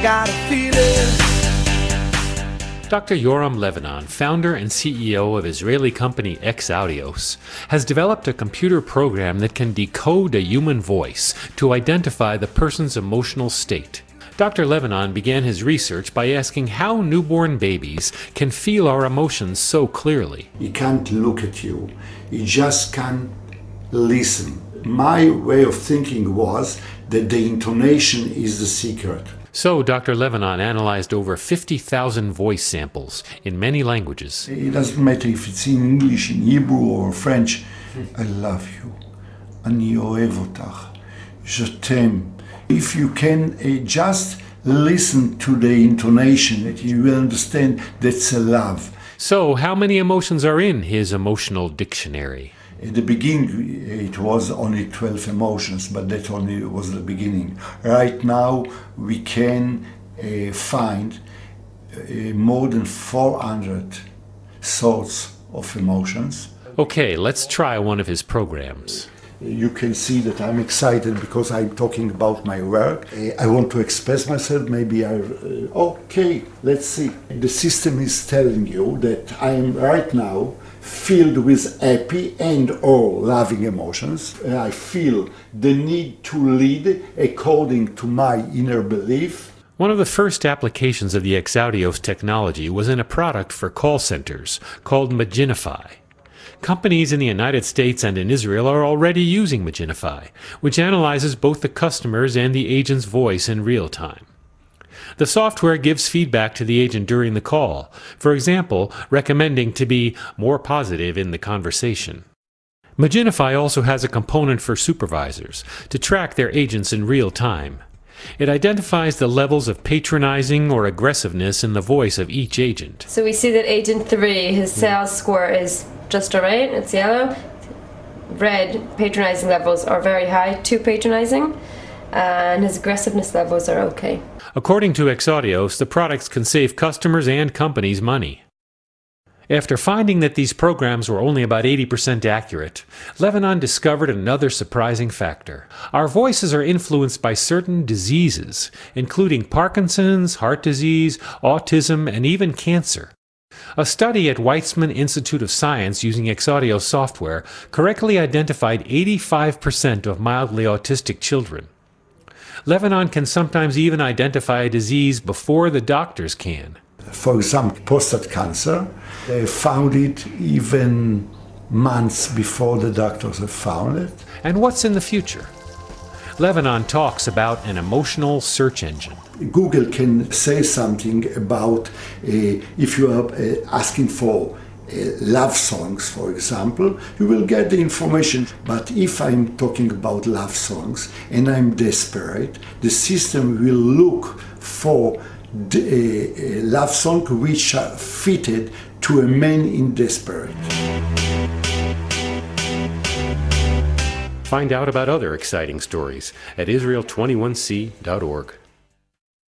got a feeling. Dr. Yoram Levanon, founder and CEO of Israeli company EXaudios, has developed a computer program that can decode a human voice to identify the person's emotional state. Dr. Levanon began his research by asking how newborn babies can feel our emotions so clearly. He can't look at you, he just can't listen. My way of thinking was that the intonation is the secret. So Dr. Levanon analyzed over 50,000 voice samples in many languages. It doesn't matter if it's in English, in Hebrew or French. I love you. אני אוהב אותך. Je t'aime. If you can just listen to the intonation, that you will understand that's a love. So how many emotions are in his emotional dictionary? At the beginning, it was only 12 emotions, but that only was the beginning. Right now, we can find more than 400 sorts of emotions. Okay, let's try one of his programs. You can see that I'm excited because I'm talking about my work. I want to express myself. Maybe okay, let's see. The system is telling you that I'm right now filled with happy and or loving emotions. I feel the need to lead according to my inner belief. One of the first applications of the EXaudios technology was in a product for call centers called Maginify. Companies in the United States and in Israel are already using Maginify, which analyzes both the customer's and the agent's voice in real time. The software gives feedback to the agent during the call, for example, recommending to be more positive in the conversation. Maginify also has a component for supervisors to track their agents in real time. It identifies the levels of patronizing or aggressiveness in the voice of each agent. So we see that agent 3, his sales score is just alright, it's yellow. Red, patronizing levels are very high, too patronizing, and his aggressiveness levels are okay. According to EXaudios, the products can save customers and companies money. After finding that these programs were only about 80% accurate, Levanon discovered another surprising factor. Our voices are influenced by certain diseases, including Parkinson's, heart disease, autism, and even cancer. A study at Weizmann Institute of Science using EXaudios software correctly identified 85% of mildly autistic children. Levanon can sometimes even identify a disease before the doctors can. For example, prostate cancer, they found it even months before the doctors have found it. And what's in the future? Levanon talks about an emotional search engine. Google can say something about if you are asking for love songs, for example, you will get the information. But if I'm talking about love songs and I'm desperate, the system will look for the love song which are fitted to a man in desperate. Find out about other exciting stories at Israel21c.org.